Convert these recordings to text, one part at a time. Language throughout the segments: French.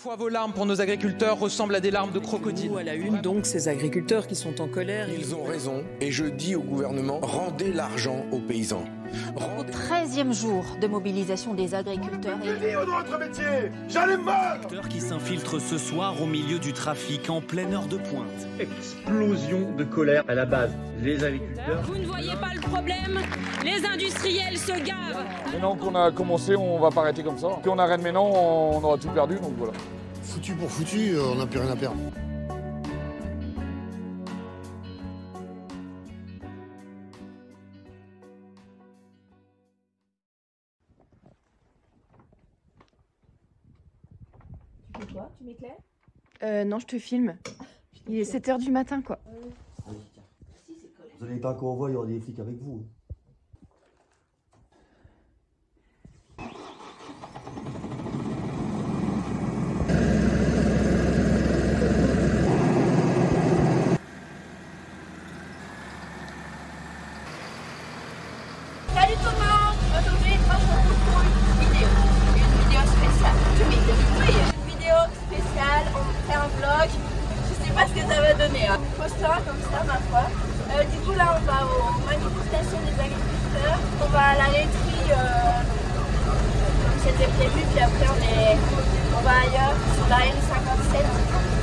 Parfois, vos larmes pour nos agriculteurs ressemblent à des larmes de crocodile. À la une, donc, ces agriculteurs qui sont en colère. Ils ont raison, et je dis au gouvernement, rendez l'argent aux paysans. Au 13e jour de mobilisation des agriculteurs. Vive notre métier, j'allais mort. Qui s'infiltre ce soir au milieu du trafic en pleine heure de pointe. Explosion de colère à la base. Les agriculteurs. Vous ne voyez pas le problème? Les industriels se gavent. Maintenant qu'on a commencé, on va pas arrêter comme ça. Si on arrête maintenant, on aura tout perdu, donc voilà. Foutu pour foutu, on n'a plus rien à perdre. Tu fais quoi? Tu m'éclaires? Non, je te filme. Il est 7h du matin, quoi. Vous n'allez pas qu'on voit, il y aura des flics avec vous. Salut tout le monde! Aujourd'hui, moi je vous pour une vidéo spéciale. Tu m'écoutes? Une vidéo spéciale, on fait un vlog. Je sais pas ce que ça va donner. Hein. Postant comme ça, ma foi. Du coup, là, on va aux manifestations des agriculteurs. On va à la laiterie comme c'était prévu. Puis après, on va ailleurs sur la N57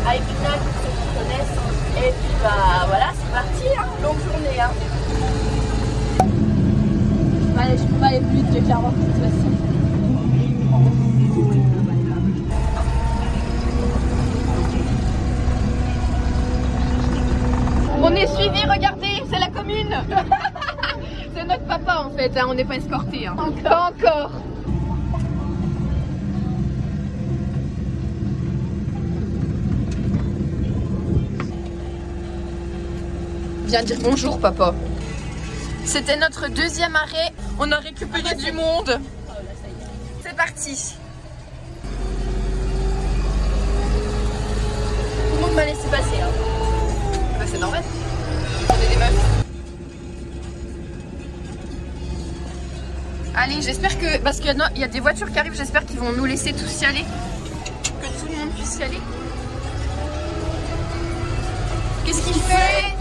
à Épinal pour ceux qui connaissent. Et puis, bah voilà, c'est parti. Hein. Longue journée. Hein. Allez, je peux pas aller plus vite, je vais faire voir de toute façon. On est suivis, regardez, c'est la commune. C'est notre papa en fait, hein, on n'est pas escortés. Hein. Pas encore. Viens dire bonjour papa. C'était notre deuxième arrêt, on a récupéré du monde. C'est parti. Tout le monde m'a laissé passer. Hein. Bah, c'est normal. On est des meufs. Allez, j'espère que... Parce qu'il y a des voitures qui arrivent, j'espère qu'ils vont nous laisser tous y aller. Que tout le monde puisse y aller. Qu'est-ce qu'il fait?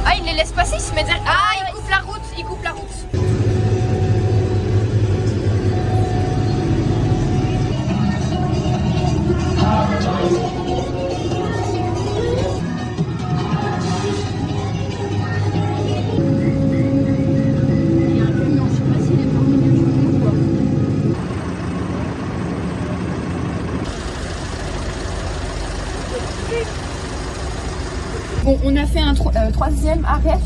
Ah, il les laisse passer, il se met derrière. Ah, il coupe la route, il coupe la route. Bon, on a fait un troisième arrêt.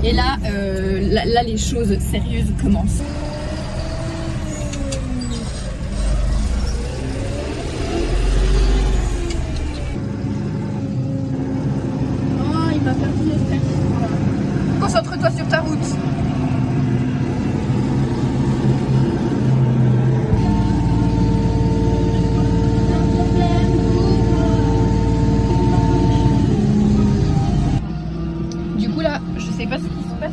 Et là, là, les choses sérieuses commencent. Oh, il m'a perdu l'espèce. Concentre-toi sur ta route. Je sais pas ce qui se passe.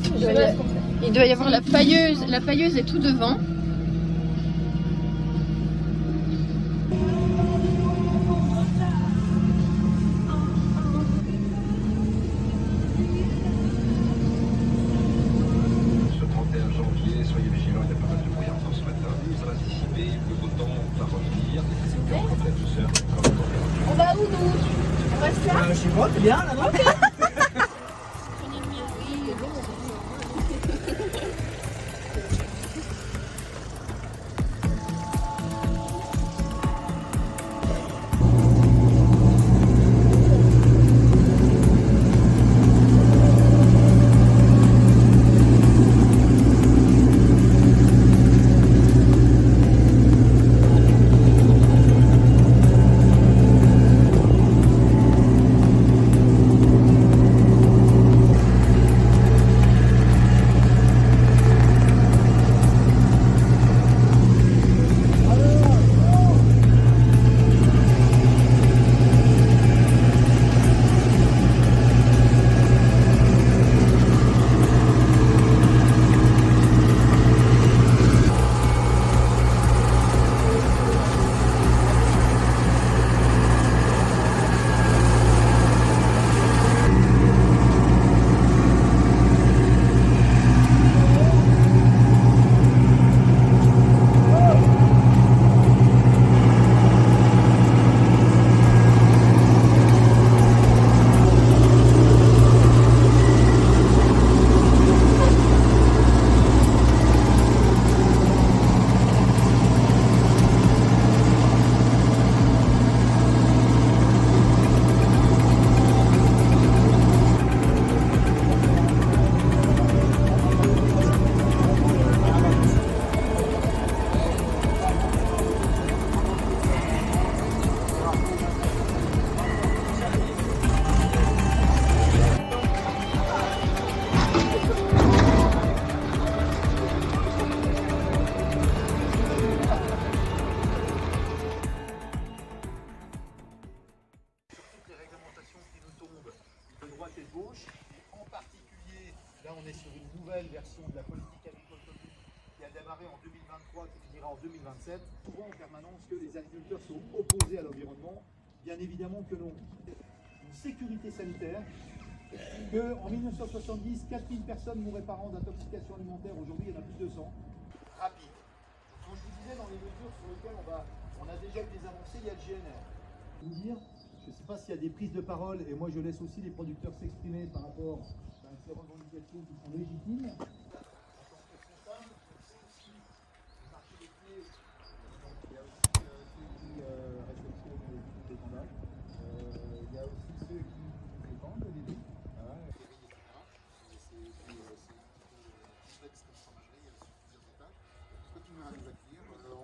Il doit y avoir la pailleuse. La pailleuse est tout devant. Ce 31 janvier, soyez vigilants, il y a pas mal de bruit encore ce matin. Ça va dissiper, le beau temps va revenir. Et encore de la douceur. On va où nous? On reste là? Je sais pas, t'es bien là, non? on est sur une nouvelle version de la politique agricole commune qui a démarré en 2023, qui finira en 2027. Souvent en permanence que les agriculteurs sont opposés à l'environnement. Bien évidemment que non. Une sécurité sanitaire, qu'en 1970, 4000 personnes mouraient par an d'intoxication alimentaire. Aujourd'hui, il y en a plus de 200. Rapide. Quand je vous disais dans les mesures sur lesquelles on a déjà eu des avancées, il y a le GNR. Vous dire, je ne sais pas s'il y a des prises de parole, et moi je laisse aussi les producteurs s'exprimer par rapport à ces revendications qui sont légitimes.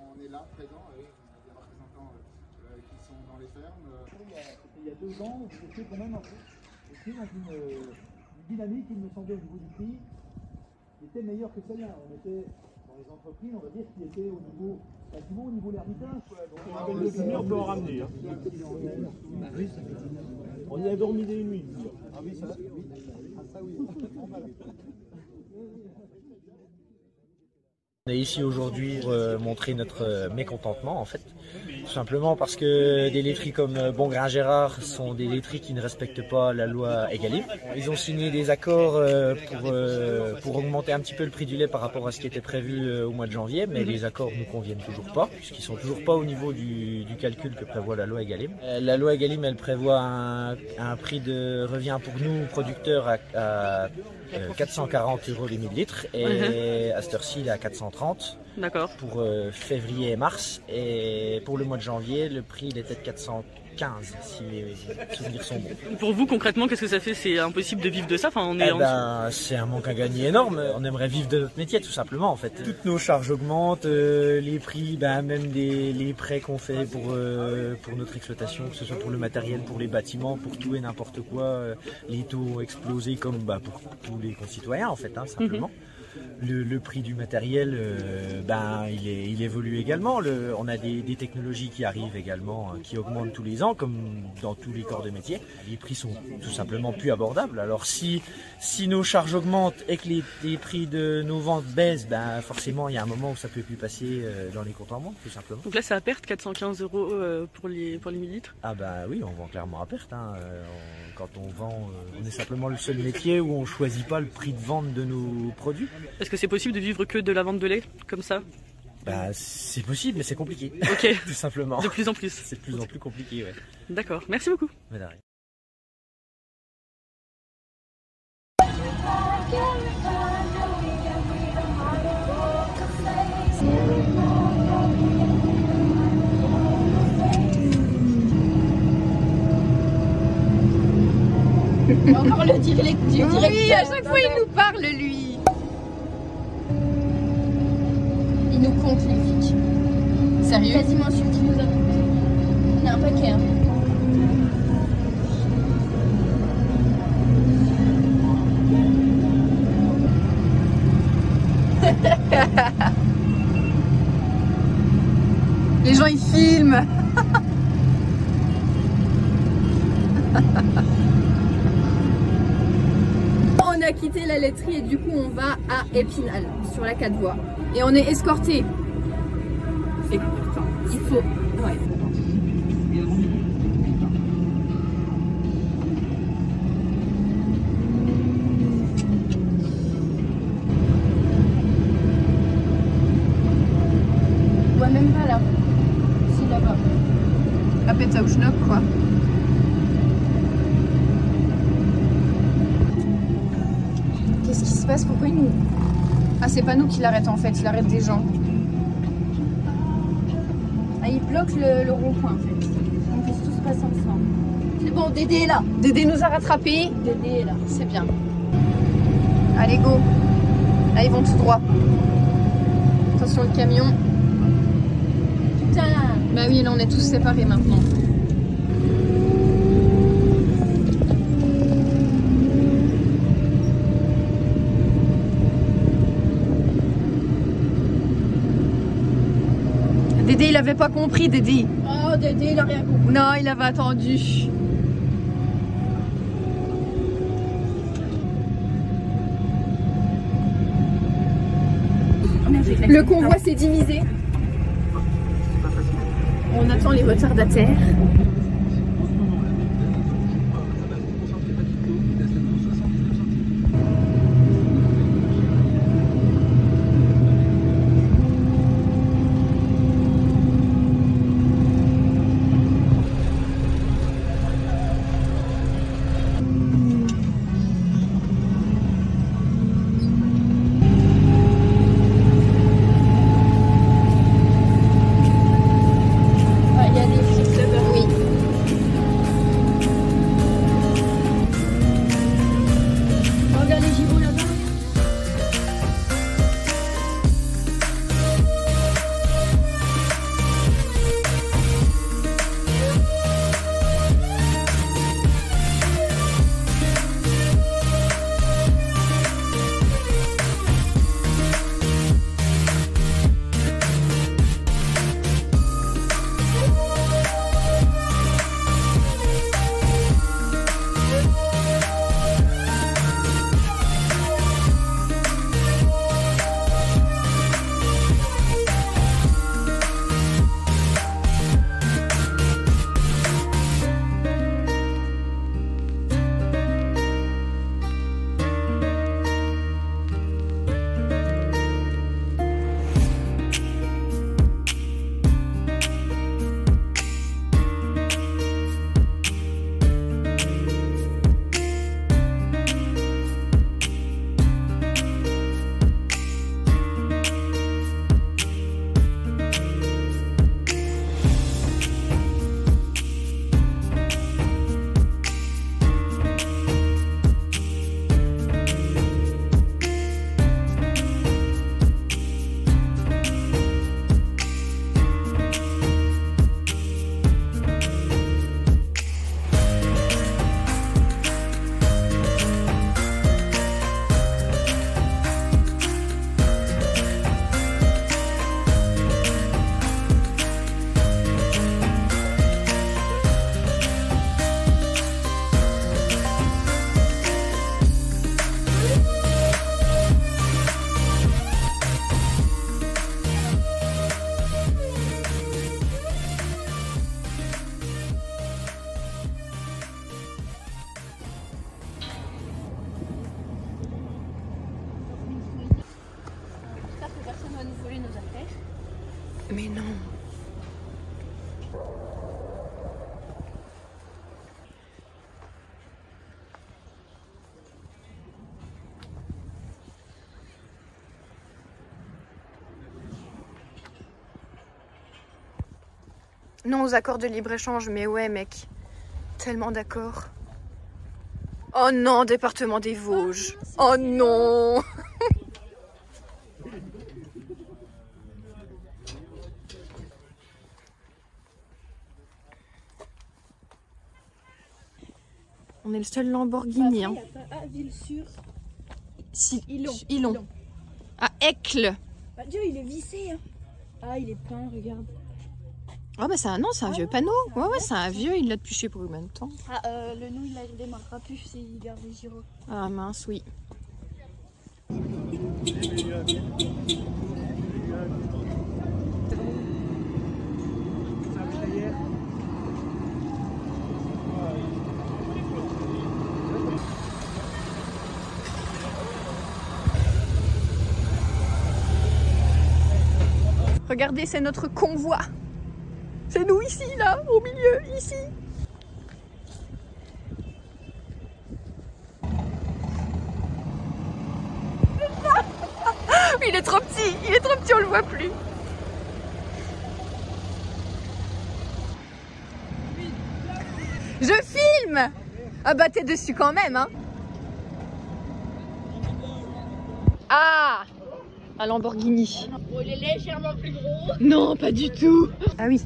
On est là, présent, avec des représentants qui sont dans les fermes. Il y a 2 ans, on était quand même un peu dans une dynamique, il me semblait, au niveau du prix, qui était meilleure que celle-là. On était dans les entreprises, on va dire, qui étaient au niveau, quasiment au niveau de l'ermitage. On peut en ramener. Hein. On y a dormi des nuits. Ah oui, ça oui. Ah, ça oui. On est ici aujourd'hui pour montrer notre mécontentement en fait, tout simplement parce que des laiteries comme Bongrain Gérard sont des laiteries qui ne respectent pas la loi Egalim. Ils ont signé des accords pour augmenter un petit peu le prix du lait par rapport à ce qui était prévu au mois de janvier, mais les accords ne nous conviennent toujours pas, puisqu'ils sont toujours pas au niveau du calcul que prévoit la loi Egalim. La loi Egalim, elle prévoit un prix de revient pour nous, producteurs, à 440 € les 1000 litres et à cette heure-ci il est à 430 pour février et mars, et pour le mois de janvier le prix il était de 415 si mes souvenirs sont bons. Pour vous concrètement qu'est-ce que ça fait? C'est impossible de vivre de ça, enfin, c'est un manque à gagner énorme, on aimerait vivre de notre métier tout simplement en fait. Toutes nos charges augmentent, les prix, même les prêts qu'on fait pour notre exploitation, que ce soit pour le matériel, pour les bâtiments, pour tout et n'importe quoi, les taux ont explosé comme pour tous les concitoyens en fait, simplement. Le prix du matériel, il évolue également. On a des technologies qui arrivent également, qui augmentent tous les ans, comme dans tous les corps de métier. Les prix sont tout simplement plus abordables. Alors si nos charges augmentent et que les prix de nos ventes baissent, forcément il y a un moment où ça ne peut plus passer dans les comptes en banque, tout simplement. Donc là c'est à perte, 415 € pour les 1000 litres? Ah oui, on vend clairement à perte. Quand on vend, on est simplement le seul métier où on ne choisit pas le prix de vente de nos produits. Est-ce que c'est possible de vivre que de la vente de lait comme ça? C'est possible, mais c'est compliqué. Ok. Tout simplement. De plus en plus. C'est de plus en plus compliqué, ouais. D'accord, merci beaucoup. Encore le directeur. Oui, à chaque fois il nous parle lui. Il nous compte les flics. Sérieux? Quasiment celui qui nous a compté. On a un paquet. Les gens ils filment. On a quitté la laiterie et du coup on va à Épinal sur la 4 voies et on est escorté. Il faut. Ouais. Ouais, même pas là. Si, là-bas. À Pétaouchnok quoi. Qu'est-ce qui se passe? Pourquoi il nous... Ah c'est pas nous qui l'arrêtent en fait, il arrête des gens. Ah il bloque le rond-point en fait. Donc tout se passe ensemble. C'est bon, Dédé est là. Dédé nous a rattrapés. Dédé est là. C'est bien. Allez go. Là ils vont tout droit. Attention le camion. Putain. Bah oui là on est tous séparés maintenant. Dédé il avait pas compris Dédé. Oh Dédé il a rien compris. Non il avait attendu. Le convoi s'est divisé. On attend les retardataires. Mais non. Non aux accords de libre-échange, mais ouais mec, tellement d'accord. Oh non, département des Vosges. Oh non. On est le seul Lamborghini. Hein. Ah, Ville-sur. Ilon. À Aicle. Bah, Dieu, il est vissé. Hein. Ah, il est peint, regarde. Ah bah c'est un vieux panneau. Ouais, c'est un vieux, il l'a depuis je sais pas combien de temps. Ah, le nous, il démarrera plus s'il garde les gyros. Ah mince, oui. Regardez, c'est notre convoi. C'est nous ici, là, au milieu, ici. Il est trop petit, on le voit plus. Je filme. Ah bah t'es dessus quand même, hein. Ah, un Lamborghini. Oh, il est légèrement plus gros. Non, pas du tout. Ah oui,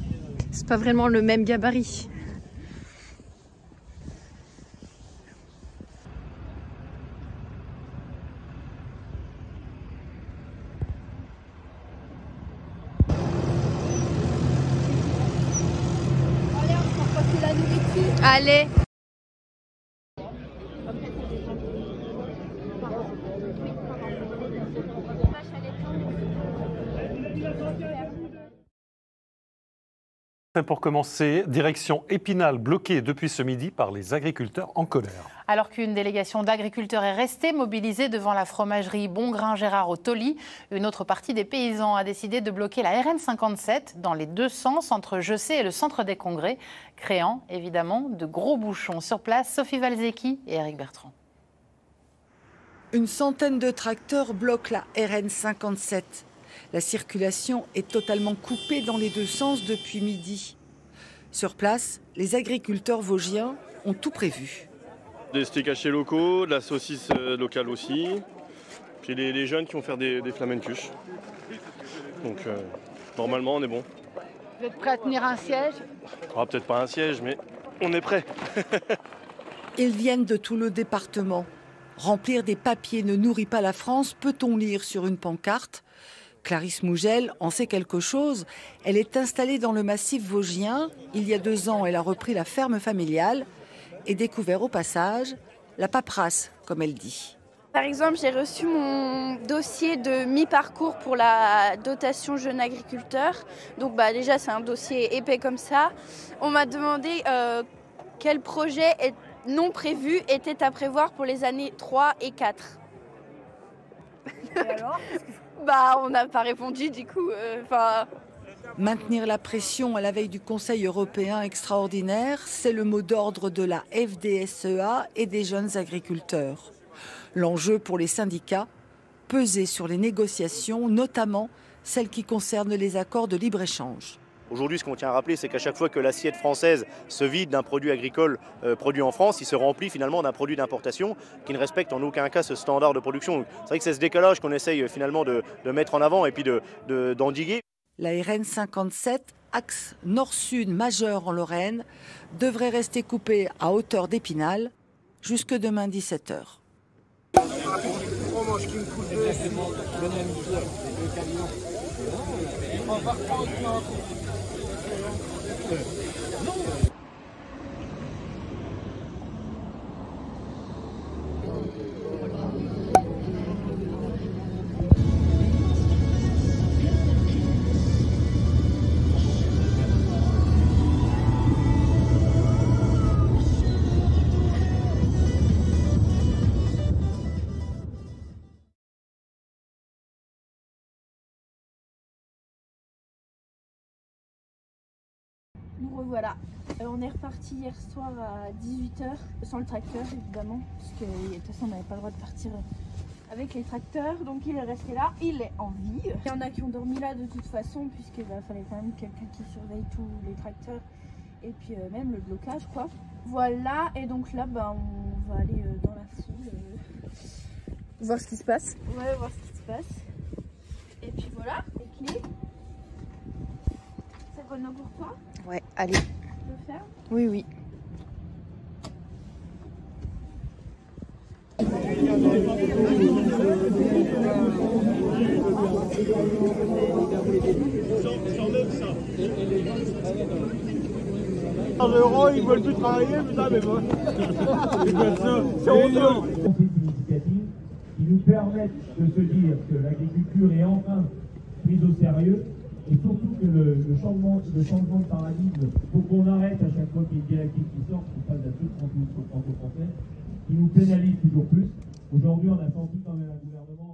c'est pas vraiment le même gabarit. Allez, on va passer la nourriture. Allez. Pour commencer, direction Épinal, bloquée depuis ce midi par les agriculteurs en colère. Alors qu'une délégation d'agriculteurs est restée mobilisée devant la fromagerie Bongrain-Gérard au Tauly, une autre partie des paysans a décidé de bloquer la RN 57 dans les deux sens entre Jessé et le centre des congrès, créant évidemment de gros bouchons. Sur place, Sophie Valzecchi et Eric Bertrand. Une centaine de tracteurs bloquent la RN 57. La circulation est totalement coupée dans les deux sens depuis midi. Sur place, les agriculteurs vosgiens ont tout prévu. Des steaks hachés locaux, de la saucisse locale aussi, puis les jeunes qui vont faire des flamencuches. Donc normalement on est bon. Vous êtes prêts à tenir un siège? Peut-être pas un siège, mais on est prêt. Ils viennent de tout le département. Remplir des papiers ne nourrit pas la France, peut-on lire sur une pancarte. Clarisse Mougel en sait quelque chose. Elle est installée dans le massif vosgien. Il y a 2 ans, elle a repris la ferme familiale et découvert au passage la paperasse, comme elle dit. Par exemple, j'ai reçu mon dossier de mi-parcours pour la dotation jeune agriculteur. Donc déjà, c'est un dossier épais comme ça. On m'a demandé quel projet non prévu était à prévoir pour les années 3 et 4. Et alors on n'a pas répondu du coup. Maintenir la pression à la veille du Conseil européen extraordinaire, c'est le mot d'ordre de la FDSEA et des jeunes agriculteurs. L'enjeu pour les syndicats, peser sur les négociations, notamment celles qui concernent les accords de libre-échange. Aujourd'hui, ce qu'on tient à rappeler, c'est qu'à chaque fois que l'assiette française se vide d'un produit agricole produit en France, il se remplit finalement d'un produit d'importation qui ne respecte en aucun cas ce standard de production. C'est vrai que c'est ce décalage qu'on essaye finalement de mettre en avant et puis d'endiguer. La RN 57, axe nord-sud majeur en Lorraine, devrait rester coupée à hauteur d'Épinal jusque demain 17h. Nous revoilà. On est reparti hier soir à 18h, sans le tracteur évidemment, parce que de toute façon on n'avait pas le droit de partir avec les tracteurs, donc il est resté là, il est en vie. Il y en a qui ont dormi là de toute façon, puisqu'il fallait quand même quelqu'un qui surveille tous les tracteurs et puis même le blocage quoi. Voilà, et donc là on va aller dans la foule, voir ce qui se passe. Ouais, voir ce qui se passe. Et puis voilà, les clés. C'est bon pour toi? Ouais, allez. Tu veux faire? Oui, oui. Ils veulent plus travailler, putain, mais moi. C'est honteux. Qui nous permettent de se dire que l'agriculture est enfin prise au sérieux et surtout que le changement de paradigme, faut qu'on arrête à chaque fois qu'il y a une directive qui sort, qu'on fasse de la toute franco-français, qui nous pénalise toujours plus. Aujourd'hui, on a senti quand même un gouvernement...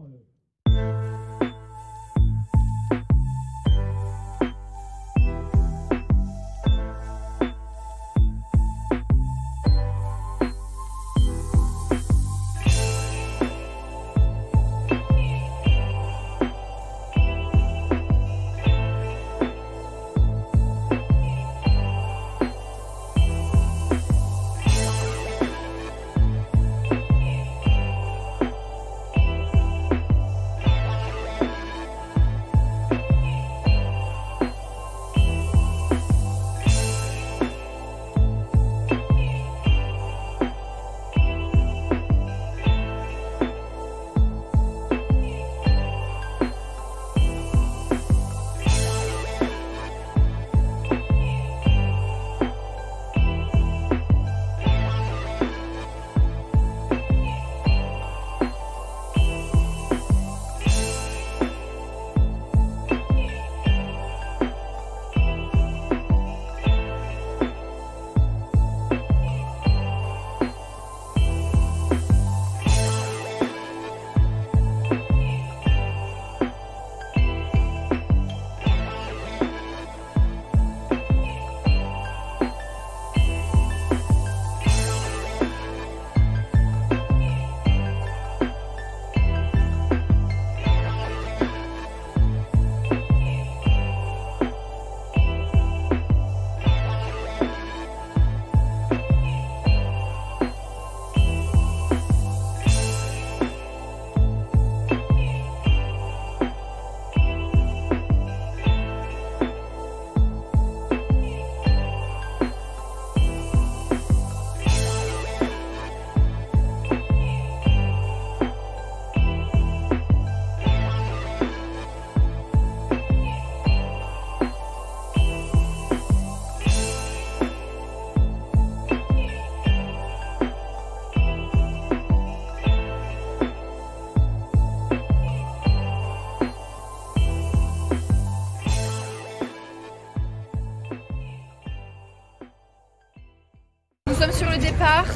sommes sur le départ.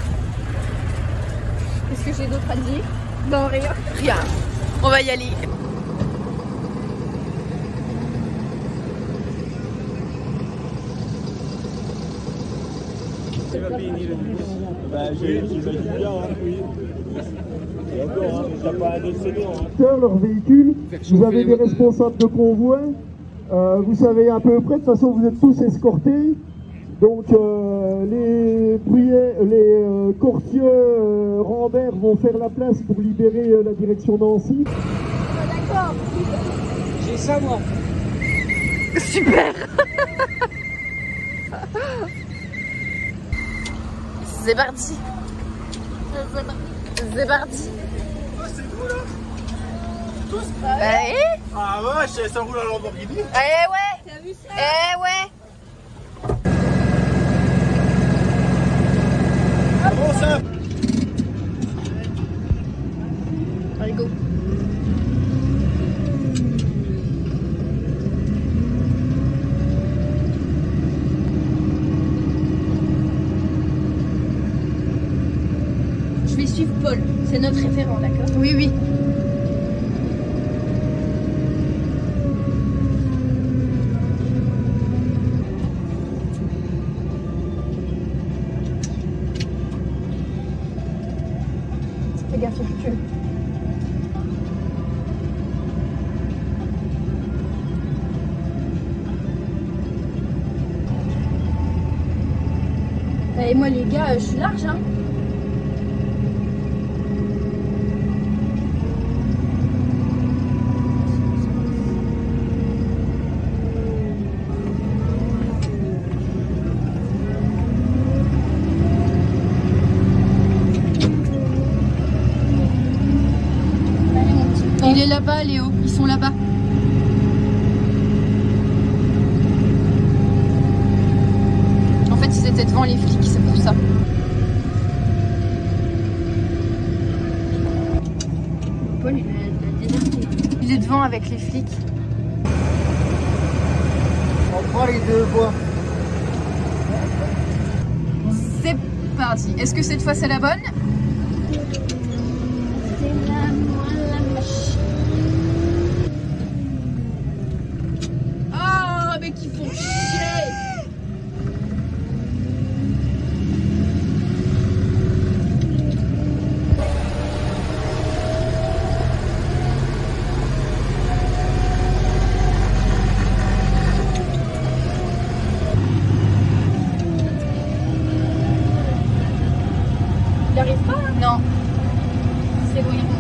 Qu'est-ce que j'ai d'autre à dire? Non, rien. Rien. On va y aller. Leur véhicule, vous avez des responsables de convoi, vous savez à peu près, de toute façon vous êtes tous escortés, donc les courtiers Rambert vont faire la place pour libérer la direction Nancy. D'accord. J'ai ça moi. Super. C'est parti. C'est parti. Oh, c'est vous là? Tous? Ah ouais, ça roule à Lamborghini? Eh ouais. T'as vu ça? Eh ouais. Bon ça. Allez go. Je vais suivre Paul, c'est notre référent, d'accord? Oui, oui. Fais gaffe, il recule. Et moi les gars, je suis large hein. Il est là-bas, Léo. Ils sont là-bas. En fait, ils étaient devant les flics, c'est pour ça. Paul, il a déserté. Il est devant avec les flics. On prend les deux voies. C'est parti. Est-ce que cette fois c'est la bonne? Oh, mais qu'ils font chier! Il arrive pas hein? Non. C'est bon, il remonte.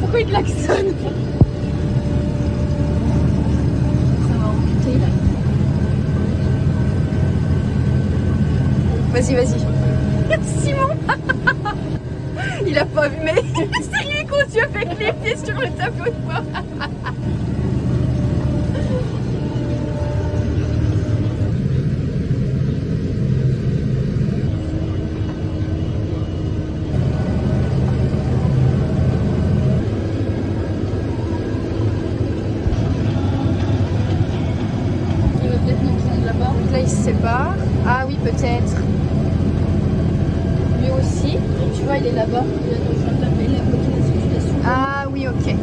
Pourquoi il klaxonne? Ça va remonter là. Vas-y, vas-y. Simon. Il a pas vu, mais sérieux quand tu as fait les pieds sur le tableau de bord. Il va peut-être nous prendre là-bas. Là, il se sépare. Ah oui, peut-être. Lui aussi. Tu vois, il est là-bas. Il a bloqué la circulation. Ah oui, ok.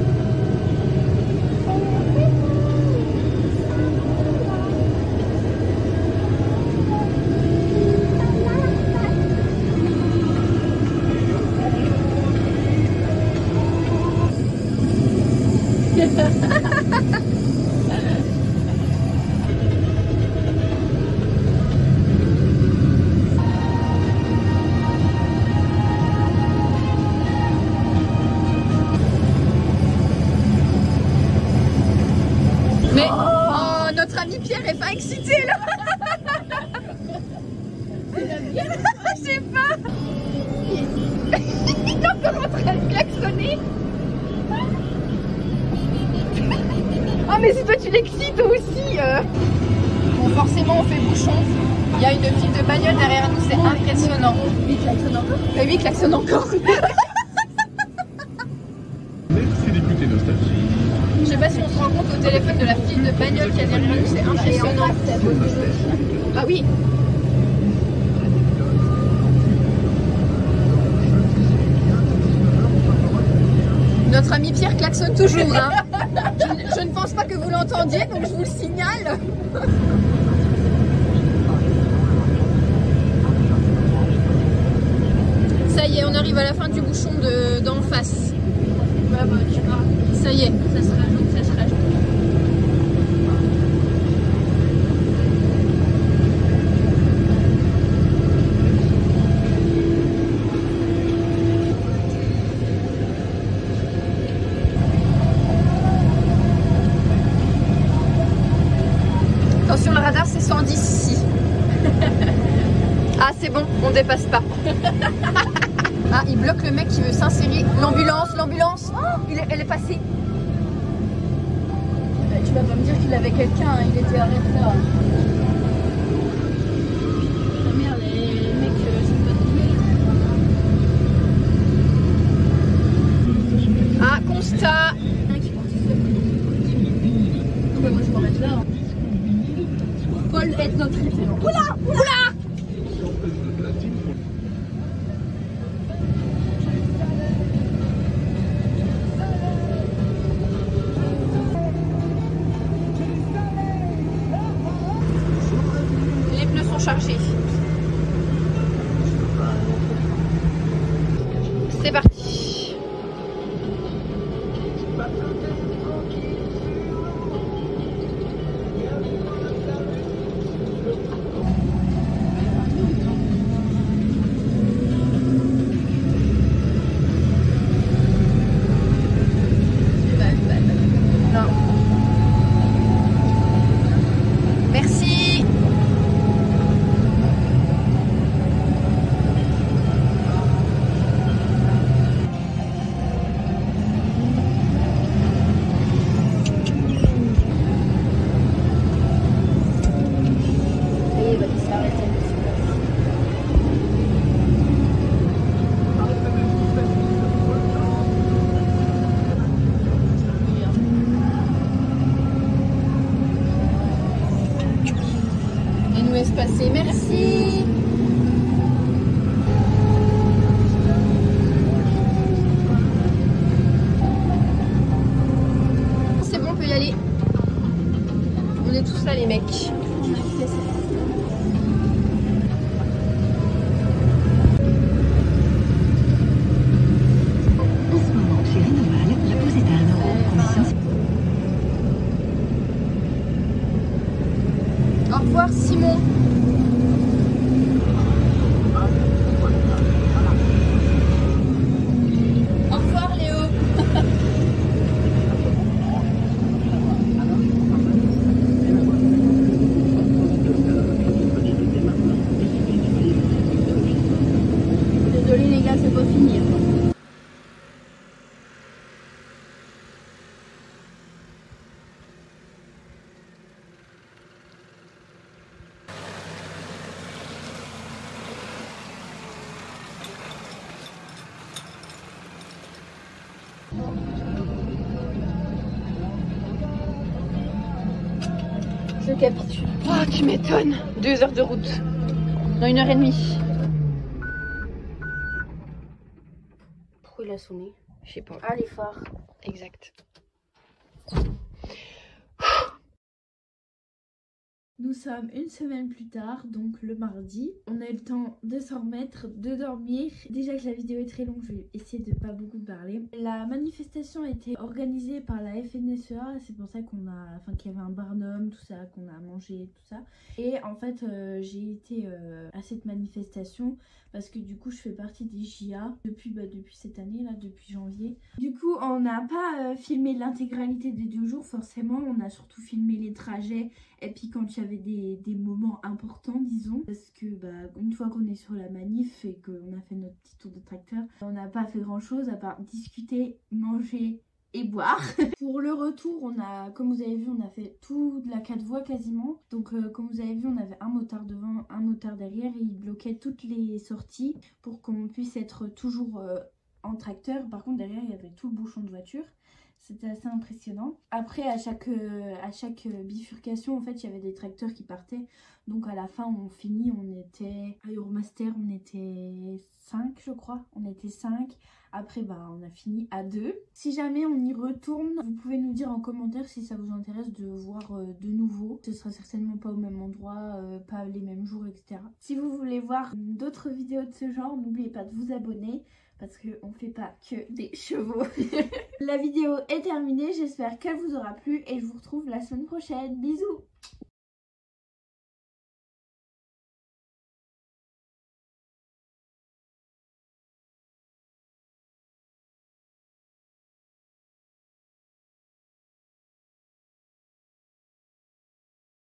Mais oh, notre ami Pierre est pas excité là. Je sais pas. Il est encore en train de klaxonner. Ah mais si toi tu l'excites aussi. forcément on fait bouchon. Il y a une file de bagnoles derrière nous, c'est impressionnant. Oui, klaxonne encore. Mais oui, klaxonne encore. Merci d'écouter Nostalgie. Je sais pas si on se rend compte au téléphone de la file de bagnoles qu'il y a derrière nous, c'est impressionnant. Ah oui. Notre ami Pierre klaxonne toujours. Hein. Je ne pense pas que vous l'entendiez, donc je vous le signale. Ça y est, on arrive à la fin du bouchon d'en face. Ouais, bah, tu vois. Ça y est, ça se rajoute, ça se rajoute. Attention, le radar c'est 110 ici. Ah c'est bon, on dépasse pas. Ah, il bloque le mec qui veut s'insérer. L'ambulance, l'ambulance. Oh, elle est passée. Tu vas pas me dire qu'il avait quelqu'un, hein. Il était arrêté là. Oh merde, les mecs sont pas tombés. Ah, constat. Moi je m'arrête là. Paul est notre référent. Oula, oula. Les pneus sont chargés. C'est parti. Non. Merci. Et nous laisse passer, merci. C'est bon, on peut y aller. On est tous là les mecs. Au revoir Simon. Au revoir Léo. Désolé les gars, c'est pas fini. Je capitule. Oh, tu m'étonnes. 2 heures de route. Dans 1h30. Pourquoi il a sonné? Je sais pas. Ah, les phares. Exact. Nous sommes une semaine plus tard, donc le mardi. On a eu le temps de s'en remettre, de dormir. Déjà que la vidéo est très longue, je vais essayer de pas beaucoup parler. La manifestation a été organisée par la FNSEA, c'est pour ça qu'on a, qu'il y avait un barnum, tout ça, qu'on a mangé, tout ça. Et en fait, j'ai été à cette manifestation parce que du coup, je fais partie des JA depuis cette année, là, depuis janvier. Du coup, on n'a pas filmé l'intégralité des 2 jours, forcément. On a surtout filmé les trajets et puis quand il y avait des moments importants, disons. Parce que une fois qu'on est sur la manif et qu'on a fait notre petit tour de tracteur, on n'a pas fait grand chose à part discuter, manger et boire. Pour le retour, on a, comme vous avez vu, on a fait tout de la 4 voies quasiment. Donc comme vous avez vu, on avait un motard devant, un motard derrière et il bloquait toutes les sorties pour qu'on puisse être toujours en tracteur. Par contre derrière il y avait tout le bouchon de voiture. C'était assez impressionnant. Après à chaque bifurcation en fait il y avait des tracteurs qui partaient. Donc à la fin on finit, on était à Eurmaster, on était 5 je crois. On était 5. Après bah on a fini à 2. Si jamais on y retourne, vous pouvez nous dire en commentaire si ça vous intéresse de voir de nouveau. Ce sera certainement pas au même endroit, pas les mêmes jours, etc. Si vous voulez voir d'autres vidéos de ce genre, n'oubliez pas de vous abonner parce qu'on fait pas que des chevaux. La vidéo est terminée, j'espère qu'elle vous aura plu et je vous retrouve la semaine prochaine. Bisous!